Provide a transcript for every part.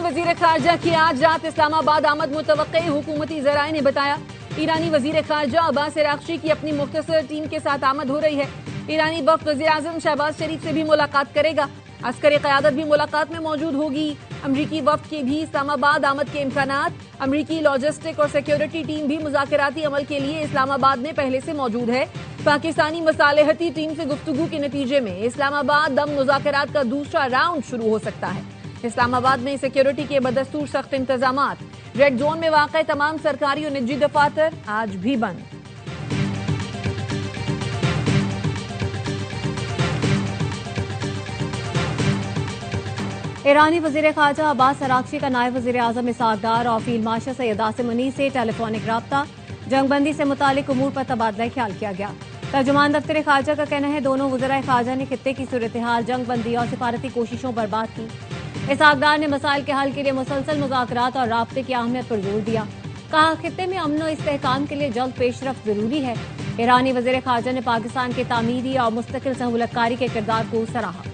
वजीर खारजा की आज रात इस्लामाबाद आमद मुतवक्की, हुकूमती ज़राए ने बताया। ईरानी वजीर खारजा अब्बास अराग़ची की अपनी मुख्तसर टीम के साथ आमद हो रही है। ईरानी वफ़द वज़ीर आज़म शहबाज शरीफ से भी मुलाकात करेगा। अस्करी क़यादत भी मुलाकात में मौजूद होगी। अमरीकी वफ़द के भी इस्लामाबाद आमद के इम्कानात। अमरीकी लॉजिस्टिक और सिक्योरिटी टीम भी मुज़ाकराती अमल के लिए इस्लामाबाद में पहले से मौजूद है। पाकिस्तानी मसालेहती टीम से गुफ्तगू के नतीजे में इस्लामाबाद दम मुज़ाकरात का दूसरा राउंड शुरू हो सकता है। इस्लामाबाद में सिक्योरिटी के बदस्तूर सख्त इंतजामात। रेड जोन में वाक़ तमाम सरकारी और निजी दफातर आज भी बंद। ईरानी वज़ीर ख़ारजा अब्बास अराग़ची का नायब वज़ीर आज़म इसहाक़ डार और फील्ड मार्शल सैयद आसिम मुनीर से टेलीफोनिक राब्ता। जंगबंदी से मुतालिक उमूर पर तबादला ख्याल किया गया। तर्जुमान दफ्तर ख़ारजा का कहना है दोनों वज़राए ख़ारजा ने खित्ते की सूरत हाल, जंगबंदी और सिफारती कोशिशों पर बात की। इसहाक़ डार ने मसाइल के हल के लिए मुसलसल मुज़ाकरात और राब्ते की अहमियत पर जोर दिया। कहा खित्ते में अमन और इस्तेहकाम के लिए जल्द पेशरफ्त जरूरी है। ईरानी वज़ीर ख़ारजा ने पाकिस्तान के तामीरी और मुस्तकिल सहूलतकारी के किरदार को सराहा।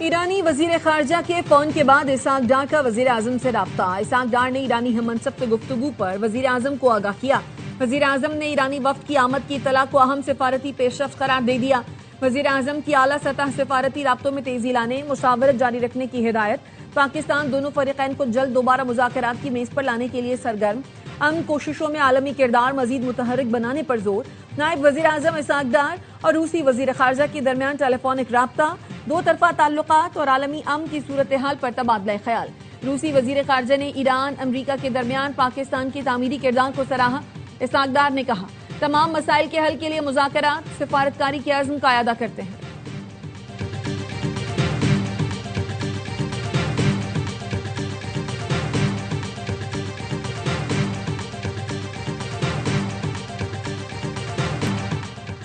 ईरानी वजीर खारजा के फोन के बाद इसहाक़ डार का वजीर आजम से राब्ता। इसहाक़ डार ने ईरानी हममनसब से गुफ्तगू पर वजीर आजम को आगाह किया। वजीर आजम ने ईरानी वफ्द की आमद की इत्तला को अहम सिफारती पेशरफ्त करार दे दिया। वजीर आजम की आला सतह सिफारती राब्तों में तेजी लाने, मुशावरत जारी रखने की हिदायत। पाकिस्तान दोनों फरीकैन को जल्द दोबारा मुज़ाकरात की मेज पर लाने के लिए सरगर्म। अमन कोशिशों में आलमी किरदार मजीद मुतहर्रिक बनाने पर जोर। नायब वजीर आजम इसहाक़ डार और रूसी वजीर खारजा के दरमियान टेलीफोनिक राब्ता। दो तरफा ताल्लुकात और आलमी अमन की सूरत हाल पर तबादला ख्याल। रूसी वजीर खारजा ने ईरान अमरीका के दरमियान पाकिस्तान के तामीरी किरदार को सराहा। इसहाक़ डार ने कहा तमाम मसाइल के हल के लिए मुज़ाकरात सिफारतकारी के अज़्म का अदा करते हैं।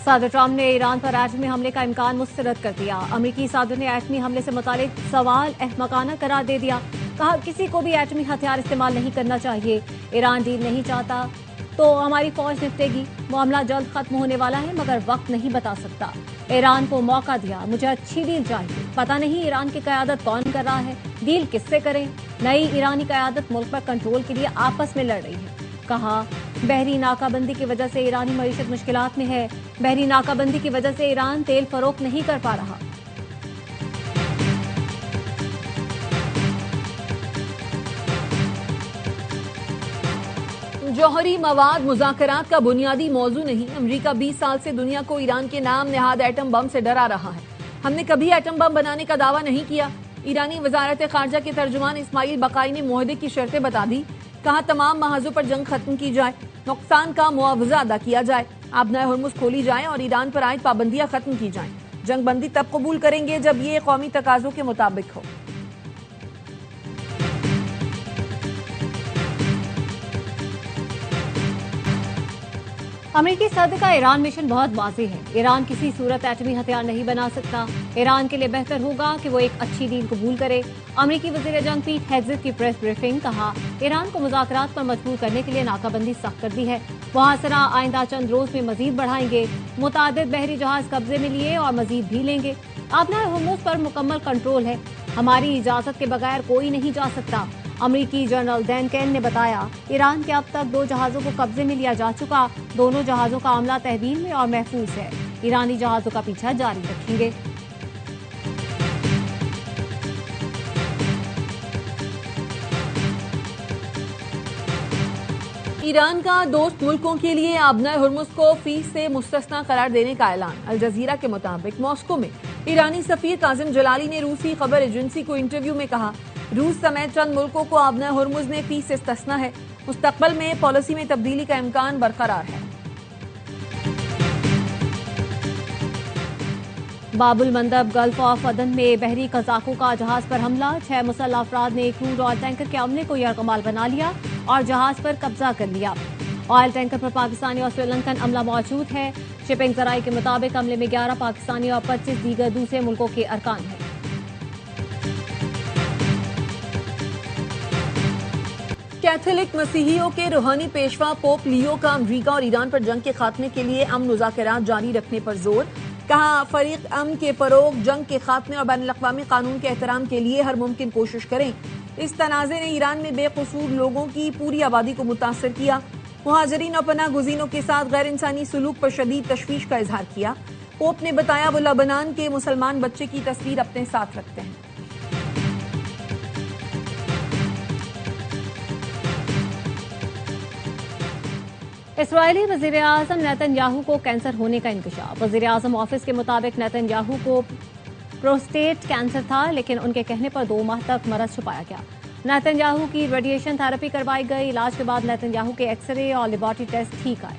सदर ट्रंप ने ईरान पर एटमी हमले का इम्कान मुस्तरद कर दिया। अमरीकी सदर ने एटमी हमले से मुतालिक सवाल अहमकाना करार दे दिया। कहा किसी को भी एटमी हथियार इस्तेमाल नहीं करना चाहिए। ईरान डील नहीं चाहता तो हमारी फौज निपटेगी। मामला जल्द खत्म होने वाला है मगर वक्त नहीं बता सकता। ईरान को मौका दिया, मुझे अच्छी डील चाहिए। पता नहीं ईरान की क़यादत कौन कर रहा है, डील किससे करें। नई ईरानी क़यादत मुल्क पर कंट्रोल के लिए आपस में लड़ रही है। कहा बहरी नाकाबंदी की वजह से ईरानी मईशत मुश्किलात में है। बहरी नाकाबंदी की वजह से ईरान तेल फरोख्त नहीं कर पा रहा। जौहरी मवाद मुज़ाकरात का बुनियादी मौजू नहीं। अमरीका 20 साल से दुनिया को ईरान के नाम नेहाद एटम बम से डरा रहा है। हमने कभी एटम बम बनाने का दावा नहीं किया। ईरानी वजारत खारजा के तर्जुमान इस्माइल बकाई ने मुआहदे की शर्तें बता दी। कहा तमाम महाजों पर जंग खत्म की जाए, नुकसान का मुआवजा अदा किया जाए, आबनाए हुर्मुज खोली जाए और ईरान पर आयद पाबंदियां खत्म की जाएं। जंग बंदी तब कबूल करेंगे जब ये कौमी तकाजों के मुताबिक हो। अमरीकी सदर का ईरान मिशन बहुत वाज़ेह है। ईरान किसी सूरत एटमी हथियार नहीं बना सकता। ईरान के लिए बेहतर होगा कि वो एक अच्छी डील कबूल करे। अमरीकी वज़ीर जंग पीट हेग्ज़ेट की प्रेस ब्रीफिंग। कहा ईरान को मुज़ाकरात पर मजबूर करने के लिए नाकाबंदी सख्त कर दी है। मुहासरा आइंदा चंद रोज में मजीद बढ़ाएंगे। मुतादिद बहरी जहाज कब्जे में लिए और मजीद भी लेंगे। आबनाए हुर्मुज पर मुकम्मल कंट्रोल है। हमारी इजाजत के बगैर कोई नहीं जा सकता। अमरीकी जनरल डैन केन ने बताया ईरान के अब तक 2 जहाजों को कब्जे में लिया जा चुका। दोनों जहाजों का अमला तहवील में और महफूज है। ईरानी जहाजों का पीछा जारी रखेंगे। ईरान का दोस्त मुल्कों के लिए आबनाए हुर्मुज को फीस से मुस्तस्ना करार देने का ऐलान। अल जजीरा के मुताबिक मॉस्को में ईरानी सफीर काजिम जलाली ने रूसी खबर एजेंसी को इंटरव्यू में कहा रूस समेत चंद मुल्कों को आबनाए हुर्मुज ने फीस से इस्तस्ना है। मुस्तकबल में पॉलिसी में तब्दीली का इम्कान बरकरार है। बाबुल मंदब गल्फ ऑफ अदन में बहरी कजाकों का जहाज पर हमला। 6 मुसल्लह अफराद ने क्रूड ऑयल टैंकर के अमले को यरगमाल बना लिया और जहाज पर कब्जा कर लिया। ऑयल टैंकर पर पाकिस्तानी और श्रीलंकन अमला मौजूद है। शिपिंग जराये के मुताबिक अमले में 11 पाकिस्तानी और 25 दीगर दूसरे मुल्कों के अरकान हैं। कैथोलिक मसीहियों के रूहानी पेशवा पोप लियो का अमरीका और ईरान पर जंग के खात्मे के लिए अमन मुज़ाकरात जारी रखने पर जोर। कहा, फरीक अमन के फरोग, जंग के खात्मे और बैनुल-अक़वामी कानून के एहतराम के लिए हर मुमकिन कोशिश करें। इस तनाज़े ने ईरान में बेकसूर लोगों की पूरी आबादी को मुतासर किया। मुहाजिरीन और पनाह गुज़ीनों के साथ गैर इंसानी सलूक पर शदीद तशवीश का इजहार किया। पोप ने बताया, वो लबनान के मुसलमान बच्चे की तस्वीर अपने साथ रखते हैं। इसराइली वजीर आजम नेतन्याहू को कैंसर होने का इंकशाफ। वजीर आजम ऑफिस के मुताबिक नेतन्याहू को प्रोस्टेट कैंसर था, लेकिन उनके कहने पर 2 माह तक मरज छुपाया गया। नेतन्याहू की रेडिएशन थेरेपी करवाई गई। इलाज के बाद नेतन्याहू के एक्सरे और लेबोरेटरी टेस्ट ठीक आए।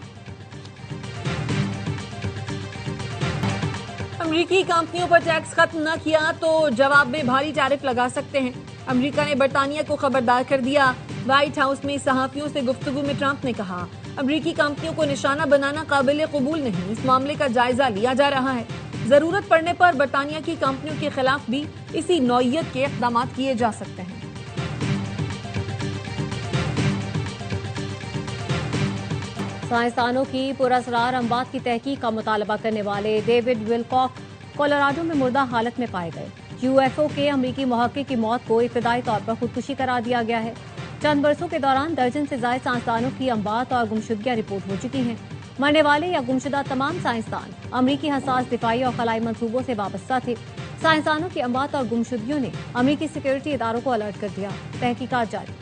अमरीकी कंपनियों पर टैक्स खत्म न किया तो जवाब में भारी टैरिफ लगा सकते हैं। अमरीका ने बरतानिया को खबरदार कर दिया। व्हाइट हाउस में सहाफियों से गुफ्तगू में ट्रंप ने कहा, अमरीकी कंपनियों को निशाना बनाना काबिल कबूल नहीं। इस मामले का जायजा लिया जा रहा है। जरूरत पड़ने पर बरतानिया की कंपनियों के खिलाफ भी इसी नौयत के इक़दाम किए जा सकते हैं। साइंसदानों की पुरअसरार अमवात की तहकीक का मुतालबा करने वाले डेविड विलकॉक कोलोराडो में मुर्दा हालत में पाए गए। यूएफओ के अमरीकी मुहक्किक की मौत को इब्तदाई तौर पर खुदकुशी करार दिया गया है। चंद बरसों के दौरान दर्जन से ज्यादा साइंसदानों की अमवात और गुमशुदगियां रिपोर्ट हो चुकी हैं। मरने वाले या गुमशुदा तमाम साइंसदान अमरीकी हसास दिफाई और खलाई मंसूबों से वाबस्ता थे। साइंसदानों की अमवात और गुमशुदगियों ने अमरीकी सिक्योरिटी इदारों को अलर्ट कर दिया। तहकीकात जारी।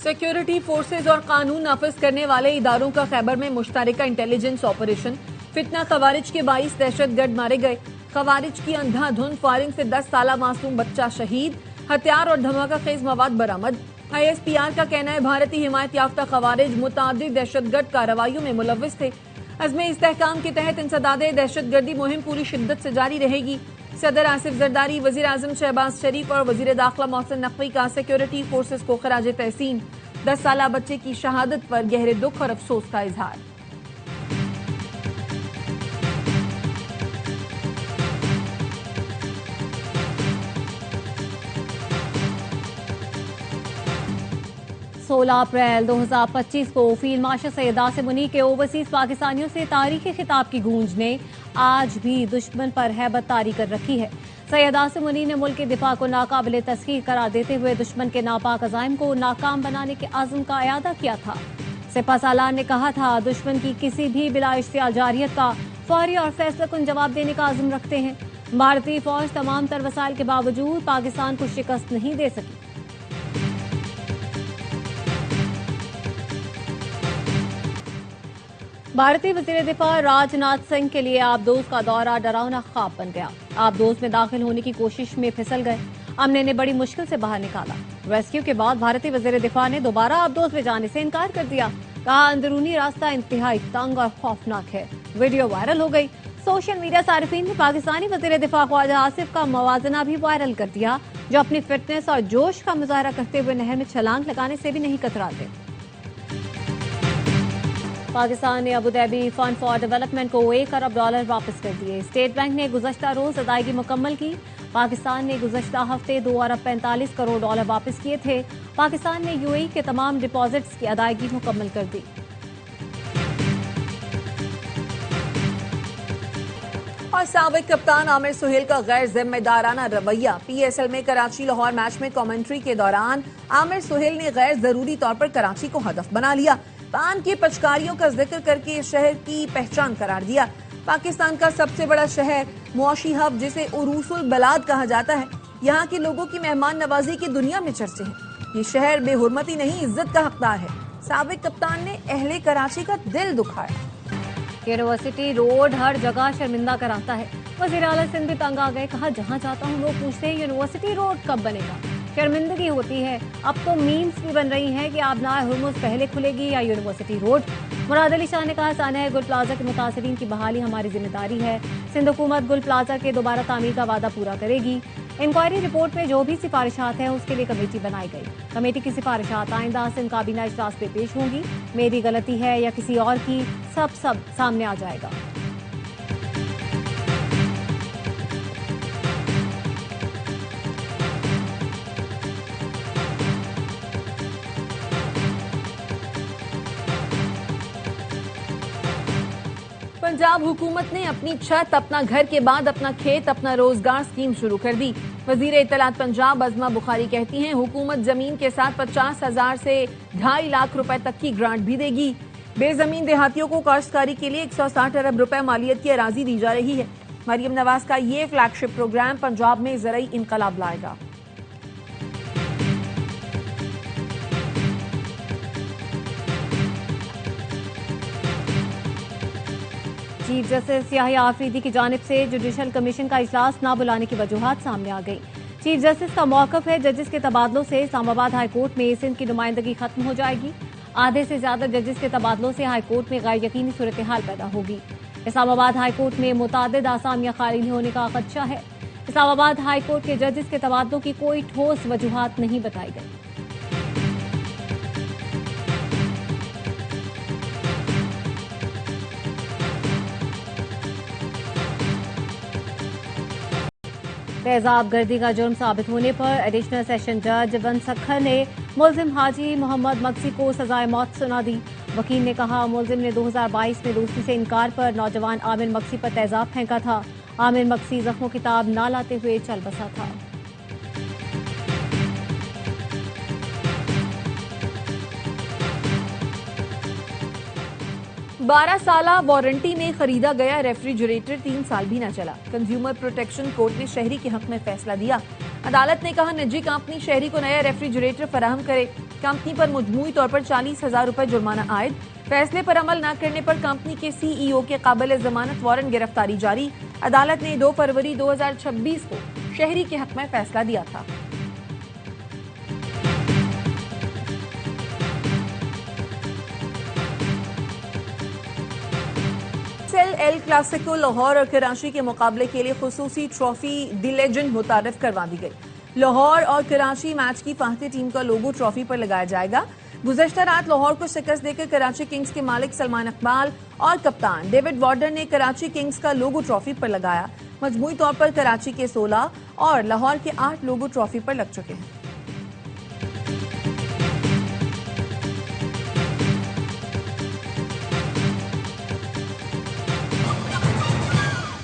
सिक्योरिटी फोर्सेज और कानून नाफिज करने वाले इदारों का खैबर में मुश्तरका इंटेलिजेंस ऑपरेशन। फितना खवारिज के 22 दहशतगर्द मारे गए। खवारिज की अंधाधुंध फायरिंग से 10 साला मासूम बच्चा शहीद। हथियार और धमाका खेज मवाद बरामद। ISPR का कहना है, भारतीय हिमायत याफ्ता खवारिज मुतादिद दहशतगर्द कार्रवाइयों में मुलव्विस थे। अज़्म इस्तेहकाम के तहत इंसदादे दहशतगर्दी मुहिम पूरी शिद्दत से जारी रहेगी। सदर आसिफ जरदारी, वजीर आजम शहबाज शरीफ और वजीर दाखिला मोहसिन नकवी का सिक्योरिटी फोर्सेज को खराज तहसीन। 10 साला बच्चे की शहादत पर गहरे दुख और अफसोस का इजहार। अप्रैल 2025 को फील्ड मार्शल सैयद आसिम मुनी के ओवरसीज पाकिस्तानियों से तारीखी खिताब की गूंज ने आज भी दुश्मन पर हैबत तारी कर रखी है। सैयद आसिम मुनी ने मुल्क के दिफा को नाकाबिले तस्खीर करार देते हुए दुश्मन के नापाक अज़ाइम को नाकाम बनाने के आज़म का इयादा किया था। सिपा सालार ने कहा था, दुश्मन की किसी भी बिला इश्तियाल जारियत का फौरी और फैसलाकुन जवाब देने का आज़म रखते हैं। भारतीय फौज तमाम तर वसाइल के बावजूद पाकिस्तान को शिकस्त नहीं दे सकी। भारतीय वजीर दिफा राजनाथ सिंह के लिए आबदोज का दौरा डरावना ख्वाब बन गया। आबदोज में दाखिल होने की कोशिश में फिसल गए। अमले ने बड़ी मुश्किल से बाहर निकाला। रेस्क्यू के बाद भारतीय वजीर दिफा ने दोबारा आबदोज में जाने से इनकार कर दिया। कहा, अंदरूनी रास्ता इंतहाई तंग और खौफनाक है। वीडियो वायरल हो गई। सोशल मीडिया सारिफीन ने पाकिस्तानी वजीर दिफा ख्वाजा आसिफ का मवाजना भी वायरल कर दिया, जो अपनी फिटनेस और जोश का मुजाहरा करते हुए नहर में छलांग लगाने से भी नहीं कतराते। पाकिस्तान ने Abu Dhabi fund for development को $1 अरब वापस कर दिए। स्टेट बैंक ने गुज़श्ता रोज अदायगी मुकम्मल की। पाकिस्तान ने गुज़श्ता हफ्ते $2 अरब 45 करोड़ वापस किए थे। पाकिस्तान ने UAE के तमाम डिपॉजिट्स की अदायगी मुकम्मल कर दी। और साबिक कप्तान आमिर सुहेल का गैर जिम्मेदाराना रवैया। PSL में कराची लाहौर मैच में कमेंट्री के दौरान आमिर सुहेल ने गैर जरूरी तौर पर कराची को हदफ बना लिया। पान की पचकारियों का जिक्र करके शहर की पहचान करार दिया। पाकिस्तान का सबसे बड़ा शहर, मुआशी हब जिसे उरूसुल बलाद कहा जाता है, यहाँ के लोगों की मेहमान नवाजी की दुनिया में चर्चे हैं। ये शहर बेहुरमती नहीं, इज्जत का हकदार है। साबिक कप्तान ने अहले कराची का दिल दुखाया। यूनिवर्सिटी रोड हर जगह शर्मिंदा कराता है। वज़ीर आला सिंध भी तंग आ गए। कहा, जहाँ जाता हूँ लोग पूछते हैं यूनिवर्सिटी रोड कब बनेगा। शर्मिंदगी होती है। अब तो मीम्स भी बन रही हैं कि आबनाए हुर्मुज़ पहले खुलेगी या यूनिवर्सिटी रोड। मुराद अली शाह ने कहा, सानिया गुल प्लाजा के मुतासिरीन की बहाली हमारी जिम्मेदारी है। सिंध हुकूमत गुल प्लाजा के दोबारा तामीर का वादा पूरा करेगी। इंक्वायरी रिपोर्ट में जो भी सिफारिशात हैं उसके लिए कमेटी बनाई गई। कमेटी की सिफारिशात आइंदा सिंध काबीना इजलास में पेश होंगी। मेरी गलती है या किसी और की, सब सामने आ जाएगा। पंजाब हुकूमत ने अपनी छत, अपना घर के बाद अपना खेत, अपना रोजगार स्कीम शुरू कर दी। वजीर इत्तलात पंजाब अज़मा बुखारी कहती हैं, हुकूमत जमीन के साथ 50,000 से 2.5 लाख रुपए तक की ग्रांट भी देगी। बेजमीन देहातियों को काश्तकारी के लिए 160 अरब रुपए मालियत की अराजी दी जा रही है। मरियम नवाज का ये फ्लैगशिप प्रोग्राम पंजाब में ज़राई इनकलाब लाएगा। चीफ जस्टिस याहिया आफरीदी की जानिब से जुडिशल कमीशन का इजलास न बुलाने की वजूहात सामने आ गई। चीफ जस्टिस का मौकफ है, जजेस के तबादलों से इस्लामाबाद हाईकोर्ट में सिंध की नुमाइंदगी खत्म हो जाएगी। आधे से ज्यादा जजेस के तबादलों से हाईकोर्ट में गैर यकीनी सूरत हाल पैदा होगी। इस्लामाबाद हाईकोर्ट में मुतादिद आसामियां खाली होने का खदशा है। इस्लामाबाद हाईकोर्ट के जजेस के तबादलों की कोई ठोस वजूहात नहीं बताई गई। तेजाब गर्दी का जुर्म साबित होने पर एडिशनल सेशन जज वन सखर ने मुलजिम हाजी मोहम्मद मक्सी को सजाए मौत सुना दी। वकील ने कहा, मुलजिम ने 2022 में दोस्ती से इनकार पर नौजवान आमिर मक्सी पर तेजाब फेंका था। आमिर मक्सी जख्मों की ताब न लाते हुए चल बसा था। बारह साला वारंटी में खरीदा गया रेफ्रिजरेटर 3 साल भी न चला। कंज्यूमर प्रोटेक्शन कोर्ट ने शहरी के हक में फैसला दिया। अदालत ने कहा, निजी कंपनी शहरी को नया रेफ्रिजरेटर फराहम करे। कंपनी पर मजमूई तौर पर 40,000 रुपए जुर्माना आयद। फैसले पर अमल न करने पर कंपनी के सीईओ के काबिल जमानत वारंट गिरफ्तारी जारी। अदालत ने 2 फरवरी 2026 को शहरी के हक में फैसला दिया था। एल क्लासिको लाहौर और कराची के मुकाबले के लिए खुसूसी ट्रॉफी द लेजेंड मुतारिफ करवा दी गई। लाहौर और कराची मैच की फाहते टीम का लोगो ट्रॉफी पर लगाया जाएगा। गुज़श्ता रात लाहौर को शिकस्त देकर कराची किंग्स के मालिक सलमान इकबाल और कप्तान डेविड वार्डर ने कराची किंग्स का लोगो ट्रॉफी पर लगाया। मजमूई तौर पर कराची के 16 और लाहौर के 8 लोगो ट्रॉफी पर लग चुके हैं।